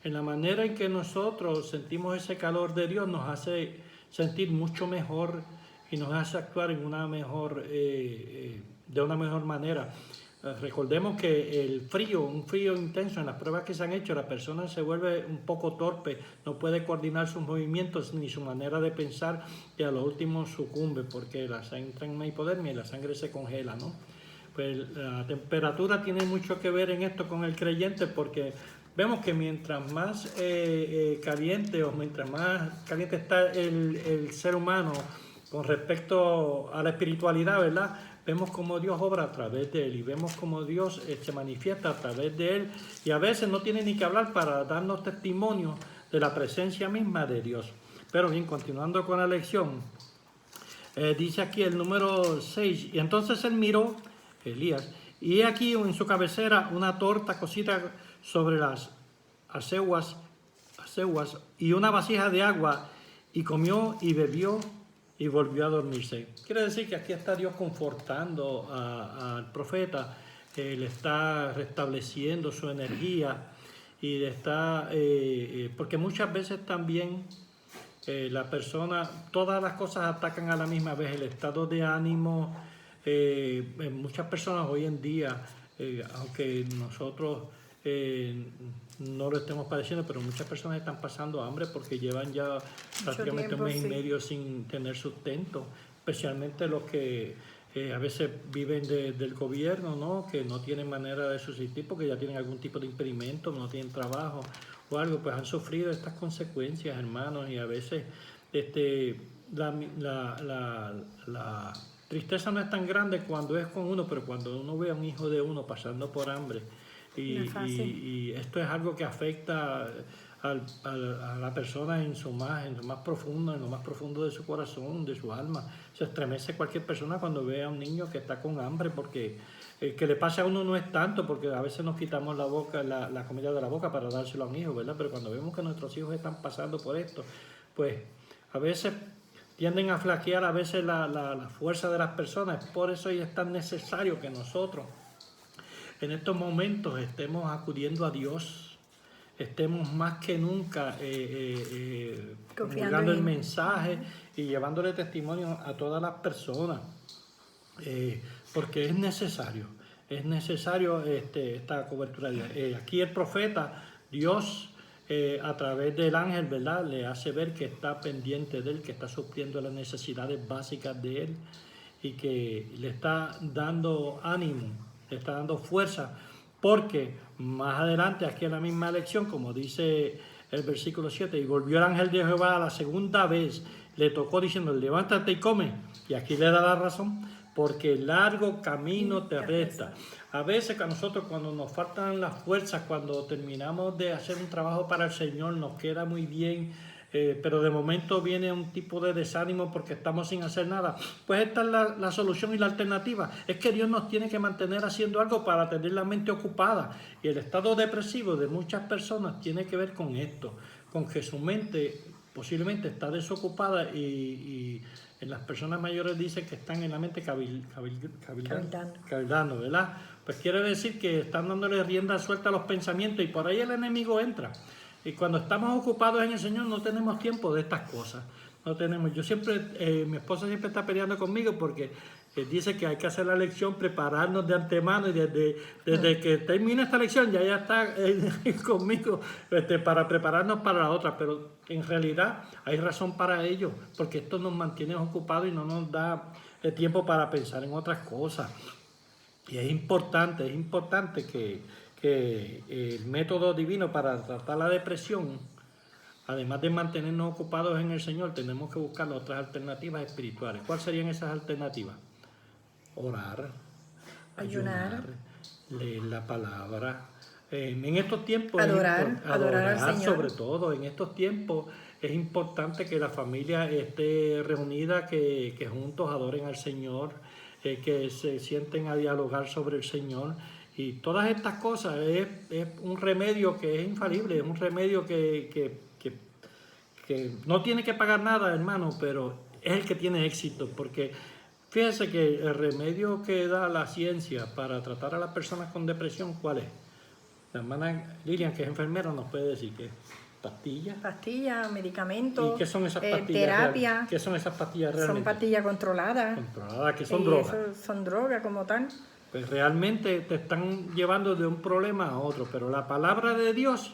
En la manera en que nosotros sentimos ese calor de Dios nos hace sentir mucho mejor y nos hace actuar en una mejor, de una mejor manera. Recordemos que un frío intenso, en las pruebas que se han hecho, la persona se vuelve un poco torpe, no puede coordinar sus movimientos ni su manera de pensar y a lo último sucumbe porque la sangre entra en una hipodermia y la sangre se congela, ¿no? Pues la temperatura tiene mucho que ver en esto con el creyente porque vemos que mientras más caliente o mientras más caliente está el ser humano con respecto a la espiritualidad, ¿verdad?, vemos cómo Dios obra a través de él y vemos cómo Dios se manifiesta a través de él y a veces no tiene ni que hablar para darnos testimonio de la presencia misma de Dios. Pero bien, continuando con la lección, dice aquí el número 6, y entonces él miró, Elías, y he aquí en su cabecera una torta cocida sobre las aceguas y una vasija de agua, y comió y bebió y volvió a dormirse. Quiere decir que aquí está Dios confortando al profeta, le está restableciendo su energía y le está, porque muchas veces también la persona, todas las cosas atacan a la misma vez, el estado de ánimo. Muchas personas hoy en día, aunque nosotros no lo estemos padeciendo, pero muchas personas están pasando hambre porque llevan ya prácticamente un mes y medio sin tener sustento, especialmente los que a veces viven del gobierno, ¿no?, que no tienen manera de subsistir porque ya tienen algún tipo de impedimento, no tienen trabajo o algo, pues han sufrido estas consecuencias, hermanos, y a veces la tristeza no es tan grande cuando es con uno, pero cuando uno ve a un hijo de uno pasando por hambre, y esto es algo que afecta a la persona en lo más profundo de su corazón, de su alma. Se estremece cualquier persona cuando ve a un niño que está con hambre, porque que le pase a uno no es tanto, porque a veces nos quitamos la comida de la boca para dárselo a un hijo, ¿verdad? Pero cuando vemos que nuestros hijos están pasando por esto, pues a veces tienden a flaquear a veces la fuerza de las personas. Por eso es tan necesario que nosotros en estos momentos estemos acudiendo a Dios, estemos más que nunca divulgando el mensaje y llevándole testimonio a todas las personas, porque es necesario esta cobertura. Aquí el profeta, Dios, a través del ángel, ¿verdad?, le hace ver que está pendiente de él, que está supliendo las necesidades básicas de él y que le está dando ánimo, le está dando fuerza, porque más adelante, aquí en la misma lección, como dice el versículo 7, y volvió el ángel de Jehová a la segunda vez, le tocó diciendo, levántate y come, y aquí le da la razón, porque largo camino te resta. A veces a nosotros cuando nos faltan las fuerzas, cuando terminamos de hacer un trabajo para el Señor, nos queda muy bien, pero de momento viene un tipo de desánimo porque estamos sin hacer nada. Pues esta es la solución y la alternativa. Es que Dios nos tiene que mantener haciendo algo para tener la mente ocupada. Y el estado depresivo de muchas personas tiene que ver con esto, con que su mente posiblemente está desocupada y en las personas mayores dicen que están en la mente cabildando, ¿verdad? Pues quiere decir que están dándole rienda suelta a los pensamientos y por ahí el enemigo entra. Y cuando estamos ocupados en el Señor no tenemos tiempo de estas cosas. No tenemos. Yo siempre, mi esposa siempre está peleando conmigo porque dice que hay que hacer la lección, prepararnos de antemano y desde que termine esta lección ya está conmigo para prepararnos para la otra. Pero en realidad hay razón para ello, porque esto nos mantiene ocupados y no nos da tiempo para pensar en otras cosas. Y es importante que el método divino para tratar la depresión, además de mantenernos ocupados en el Señor, tenemos que buscar otras alternativas espirituales. ¿Cuáles serían esas alternativas? Orar, ayunar, leer la palabra. En estos tiempos, adorar al Señor. Sobre todo, en estos tiempos es importante que la familia esté reunida, que juntos adoren al Señor, que se sienten a dialogar sobre el Señor. Y todas estas cosas es un remedio que es infalible, es un remedio que no tiene que pagar nada, hermano, pero es el que tiene éxito, porque fíjese que el remedio que da la ciencia para tratar a las personas con depresión, ¿cuál es? La hermana Lilian, que es enfermera, nos puede decir que pastillas. Pastillas, medicamentos. ¿Y qué son esas pastillas? Terapia. ¿Qué son esas pastillas realmente? Son pastillas controladas. Controladas, que son drogas. Son drogas como tal. Pues realmente te están llevando de un problema a otro, pero la palabra de Dios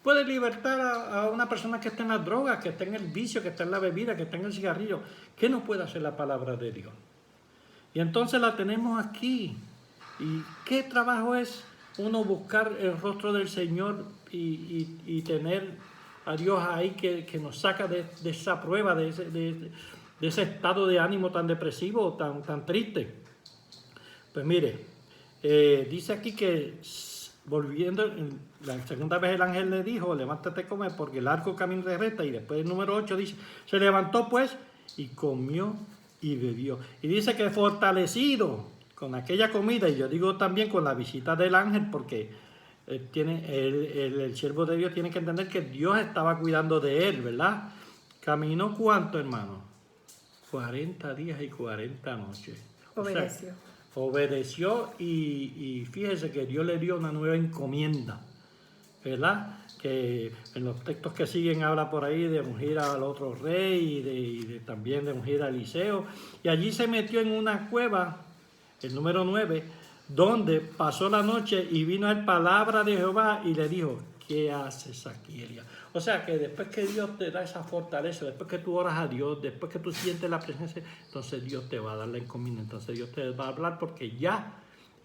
puede libertar a una persona que está en las drogas, que está en el vicio, que está en la bebida, que está en el cigarrillo. ¿Qué no puede hacer la palabra de Dios? Y entonces la tenemos aquí. ¿Y qué trabajo es uno buscar el rostro del Señor y tener a Dios ahí que nos saca de esa prueba, de ese estado de ánimo tan depresivo, tan triste? Pues mire, dice aquí que volviendo, la segunda vez el ángel le dijo, levántate, come, porque el largo camino te resta. Y después el número 8 dice, se levantó pues y comió y bebió. Y dice que fortalecido con aquella comida, y yo digo también con la visita del ángel, porque el siervo de Dios tiene que entender que Dios estaba cuidando de él, ¿verdad? Caminó ¿cuánto, hermano? 40 días y 40 noches. Obedeció. Obedeció y fíjese que Dios le dio una nueva encomienda, ¿verdad? Que en los textos que siguen habla por ahí de ungir al otro rey y también de ungir a Eliseo. Y allí se metió en una cueva, el número 9, donde pasó la noche y vino a él palabra de Jehová y le dijo, ¿qué haces aquí, Elías? O sea que después que Dios te da esa fortaleza, después que tú oras a Dios, después que tú sientes la presencia, entonces Dios te va a dar la encomienda, entonces Dios te va a hablar porque ya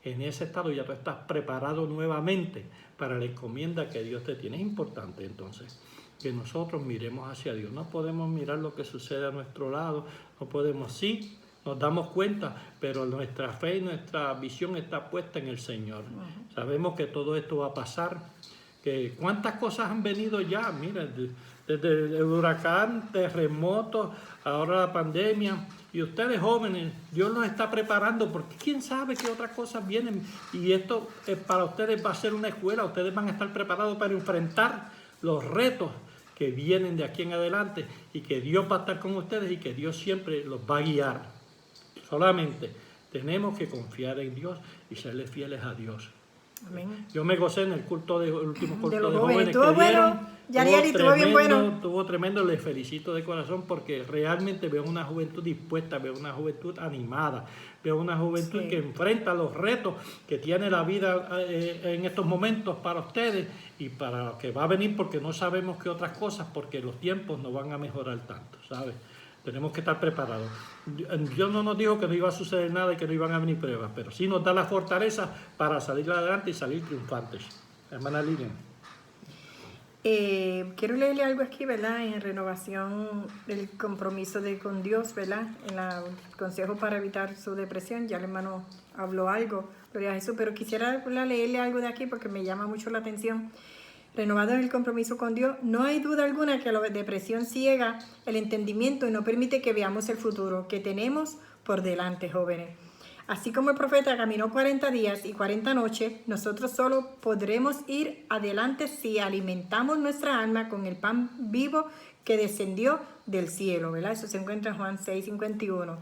en ese estado ya tú estás preparado nuevamente para la encomienda que Dios te tiene. Es importante entonces que nosotros miremos hacia Dios. No podemos mirar lo que sucede a nuestro lado, no podemos, sí, nos damos cuenta, pero nuestra fe y nuestra visión está puesta en el Señor. Sabemos que todo esto va a pasar. Que cuántas cosas han venido ya, mira, desde el huracán, terremotos, ahora la pandemia, y ustedes jóvenes, Dios los está preparando, porque quién sabe qué otras cosas vienen, y esto para ustedes va a ser una escuela, ustedes van a estar preparados para enfrentar los retos que vienen de aquí en adelante y que Dios va a estar con ustedes y que Dios siempre los va a guiar. Solamente tenemos que confiar en Dios y serle fieles a Dios. Amén. Yo me gocé en el último culto De los de jóvenes. jóvenes Estuvo que bueno, dieron. Yarieli, estuvo bien bueno. Estuvo tremendo, les felicito de corazón porque realmente veo una juventud dispuesta, veo una juventud animada, veo una juventud Sí. que enfrenta los retos que tiene la vida en estos momentos para ustedes y para lo que va a venir, porque no sabemos qué otras cosas, porque los tiempos no van a mejorar tanto, ¿sabes? Tenemos que estar preparados. Dios no nos dijo que no iba a suceder nada y que no iban a venir pruebas, pero sí nos da la fortaleza para salir adelante y salir triunfantes. Hermana Lilian. Quiero leerle algo aquí, ¿verdad? En renovación del compromiso con Dios, ¿verdad? En el consejo para evitar su depresión. Ya el hermano habló algo, gloria a Jesús, pero quisiera, ¿verdad?, leerle algo de aquí porque me llama mucho la atención. Renovado en el compromiso con Dios, no hay duda alguna que la depresión ciega el entendimiento y no permite que veamos el futuro que tenemos por delante, jóvenes. Así como el profeta caminó 40 días y 40 noches, nosotros solo podremos ir adelante si alimentamos nuestra alma con el pan vivo que descendió del cielo, ¿verdad? Eso se encuentra en Juan 6:51.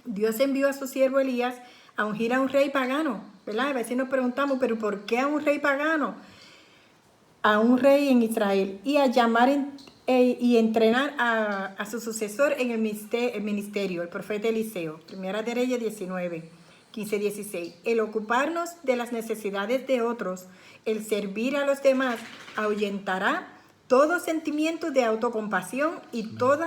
Dios envió a su siervo Elías a ungir a un rey pagano, ¿verdad? A veces nos preguntamos, ¿pero por qué a un rey pagano? A un rey en Israel y a llamar y entrenar a su sucesor en el ministerio, el profeta Eliseo. Primera de Reyes 19:15-16. El ocuparnos de las necesidades de otros, el servir a los demás, ahuyentará todo sentimiento de autocompasión y todo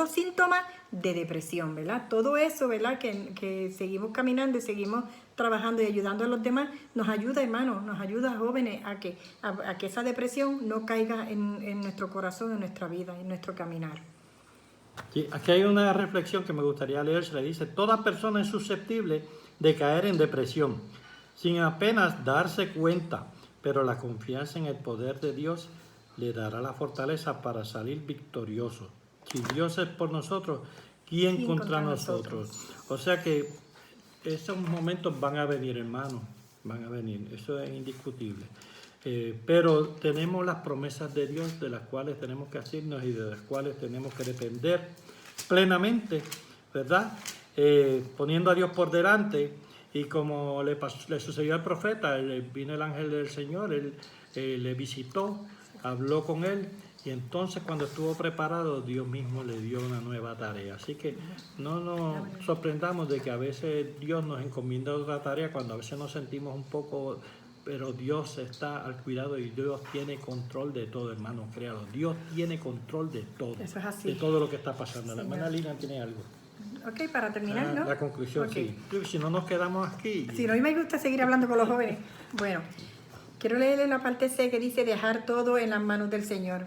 síntoma de depresión, ¿verdad? Todo eso, ¿verdad? Que seguimos caminando y seguimos trabajando y ayudando a los demás, nos ayuda, hermanos, nos ayuda, jóvenes, a que esa depresión no caiga en nuestro corazón, en nuestra vida, en nuestro caminar. Sí, aquí hay una reflexión que me gustaría leer, se le dice: toda persona es susceptible de caer en depresión, sin apenas darse cuenta, pero la confianza en el poder de Dios le dará la fortaleza para salir victorioso. Si Dios es por nosotros, ¿quién contra nosotros? O sea que esos momentos van a venir, hermanos, van a venir, eso es indiscutible. Pero tenemos las promesas de Dios de las cuales tenemos que asirnos y de las cuales tenemos que depender plenamente, ¿verdad? Poniendo a Dios por delante, y como le sucedió al profeta, vino el ángel del Señor, él le visitó, habló con él, y entonces cuando estuvo preparado, Dios mismo le dio una nueva tarea. Así que no nos sorprendamos de que a veces Dios nos encomienda otra tarea, cuando a veces nos sentimos un poco, pero Dios está al cuidado y Dios tiene control de todo, hermano, créalo. Dios tiene control de todo, Eso es así. de todo lo que está pasando. Señor. La hermana Lina tiene algo. Ok, para terminar, ¿no? La conclusión, Okay. sí. Si no nos quedamos aquí. Si no, a mí me gusta seguir hablando con los jóvenes. Bueno, quiero leerle la parte C que dice dejar todo en las manos del Señor.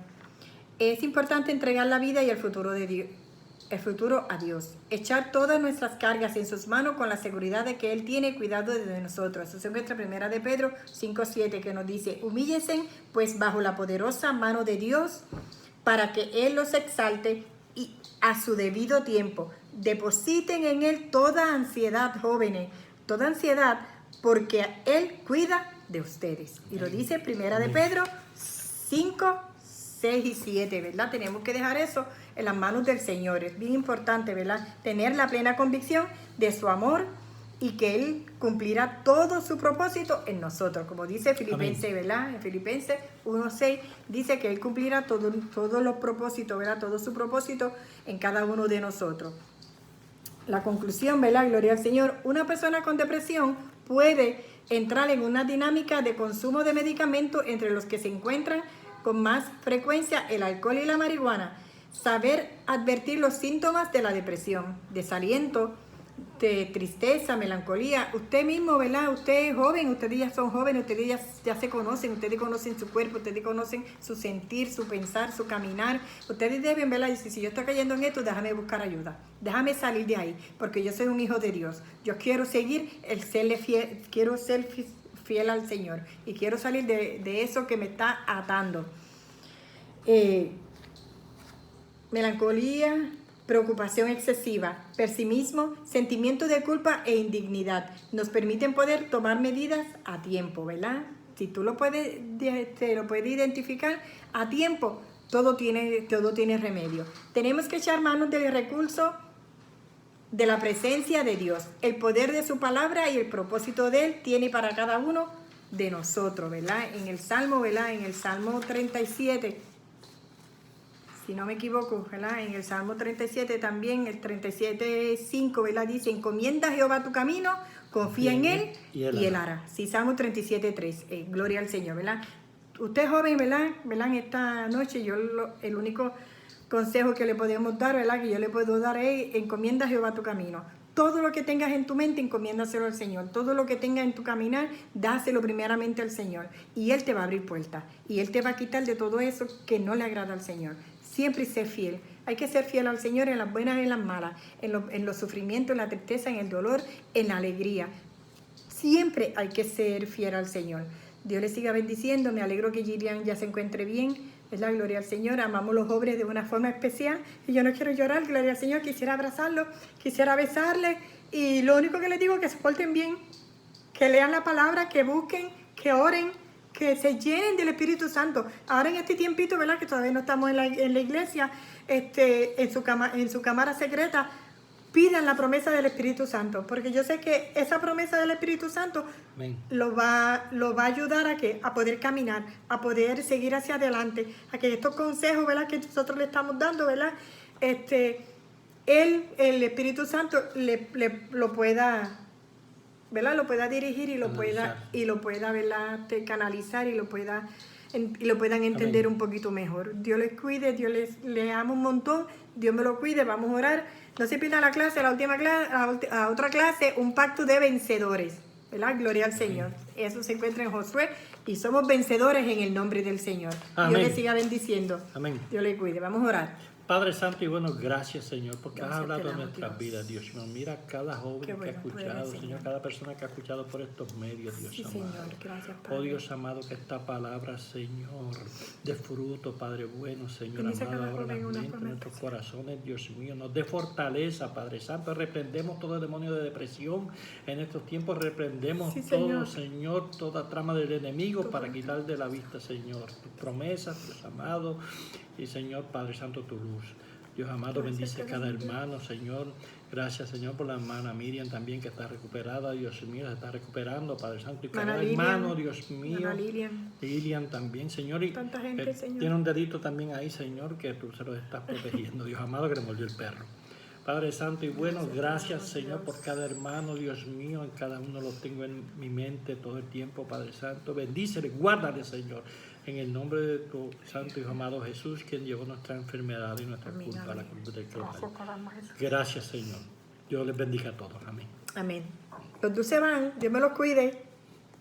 Es importante entregar la vida y el futuro de Dios, el futuro a Dios. Echar todas nuestras cargas en sus manos con la seguridad de que Él tiene cuidado de nosotros. Eso se encuentra Primera de Pedro 5:7, que nos dice: humíllense pues bajo la poderosa mano de Dios para que Él los exalte y a su debido tiempo. Depositen en Él toda ansiedad, jóvenes, toda ansiedad, porque Él cuida de ustedes. Y lo dice Primera de Pedro 5:6 y 7, ¿verdad? Tenemos que dejar eso en las manos del Señor. Es bien importante, ¿verdad? Tener la plena convicción de su amor y que Él cumplirá todo su propósito en nosotros. Como dice Filipenses, ¿verdad? En Filipenses 1:6 dice que Él cumplirá todos los propósitos, ¿verdad? Todo su propósito en cada uno de nosotros. La conclusión, ¿verdad? Gloria al Señor. Una persona con depresión puede entrar en una dinámica de consumo de medicamentos, entre los que se encuentran con más frecuencia el alcohol y la marihuana. Saber advertir los síntomas de la depresión: desaliento, de tristeza, melancolía. Usted mismo, ¿verdad? Usted es joven, ustedes ya son jóvenes, ustedes ya se conocen, ustedes conocen su cuerpo, ustedes conocen su sentir, su pensar, su caminar. Ustedes deben, ¿verdad? Decir: si yo estoy cayendo en esto, déjame buscar ayuda, déjame salir de ahí, porque yo soy un hijo de Dios. Yo quiero seguir serle fiel, quiero ser fiel al Señor y quiero salir de eso que me está atando. Melancolía, preocupación excesiva, pesimismo, sentimiento de culpa e indignidad nos permiten poder tomar medidas a tiempo, ¿verdad? si tú lo puedes identificar a tiempo, todo tiene remedio. Tenemos que echar manos del recurso de la presencia de Dios, el poder de su palabra y el propósito de Él tiene para cada uno de nosotros, ¿verdad? En el Salmo, ¿verdad? En el Salmo 37, si no me equivoco, ¿verdad? En el Salmo 37 también, el 37:5, ¿verdad? Dice, encomienda a Jehová tu camino, confía en Él y Él hará. Sí, Salmo 37:3, gloria al Señor, ¿verdad? Usted joven, ¿verdad? En esta noche el único consejo que le podemos dar, ¿verdad? Que yo le puedo dar es, encomienda a Jehová tu camino. Todo lo que tengas en tu mente, encomiéndaselo al Señor. Todo lo que tengas en tu caminar, dáselo primeramente al Señor. Y Él te va a abrir puertas. Y Él te va a quitar de todo eso que no le agrada al Señor. Siempre ser fiel. Hay que ser fiel al Señor en las buenas y en las malas. En los sufrimientos, en la tristeza, en el dolor, en la alegría. Siempre hay que ser fiel al Señor. Dios le siga bendiciendo. Me alegro que Gillian ya se encuentre bien. Es la gloria al Señor. Amamos los jóvenes de una forma especial. Y yo no quiero llorar, gloria al Señor. Quisiera abrazarlo, quisiera besarle. Y lo único que les digo es que se porten bien, que lean la palabra, que busquen, que oren, que se llenen del Espíritu Santo. Ahora en este tiempito, ¿verdad? Que todavía no estamos en la iglesia, en su cámara secreta, pidan la promesa del Espíritu Santo, porque yo sé que esa promesa del Espíritu Santo lo va a ayudar a poder caminar, a poder seguir hacia adelante, a que estos consejos, ¿verdad? Que nosotros le estamos dando, ¿verdad? El Espíritu Santo lo pueda, ¿verdad? Lo pueda dirigir y lo pueda, ¿verdad? Canalizar y lo puedan entender. Amén. Un poquito mejor. Dios les cuide, Dios les ama un montón, Dios me lo cuide, vamos a orar. No se pierda la clase, la última clase, a otra clase, un pacto de vencedores, ¿verdad? Gloria al Señor. Eso se encuentra en Josué y somos vencedores en el nombre del Señor. Amén. Dios les siga bendiciendo. Amén. Dios les cuide. Vamos a orar. Padre Santo y bueno, gracias Señor, porque has hablado de nuestras vidas, Dios mío. Mira cada joven que ha escuchado, Señor, cada persona que ha escuchado por estos medios, Dios amado. Señor, gracias, Padre. Oh Dios amado, que esta palabra, Señor, de fruto, Padre bueno, Señor amado, ahora en las mentes, en nuestros corazones, Dios mío, nos dé fortaleza, Padre Santo. Reprendemos todo demonio de depresión en estos tiempos, reprendemos todo, Señor, toda trama del enemigo para quitar de la vista, Señor, tus promesas, Dios amado. Y Señor, Padre Santo, tu luz. Dios amado, bendice a cada hermano, Señor. Gracias, Señor, por la hermana Miriam también, que está recuperada. Dios mío, se está recuperando, Padre Santo. Y cada hermano, Dios mío. Lilian también, Señor. Y tanta gente, Señor. Tiene un dedito también ahí, Señor, que tú se lo estás protegiendo. Dios amado, que le mordió el perro. Padre Santo y bueno, gracias, Señor, por cada hermano, Dios mío. En cada uno lo tengo en mi mente todo el tiempo, Padre Santo. Bendícele, guárdale, Señor. En el nombre de tu Santo Hijo amado Jesús, quien llevó nuestra enfermedad y nuestra culpa a la cruz del Calvario. Gracias, Señor. Dios les bendiga a todos. Amén. Amén. Los dulces van. Dios me los cuide.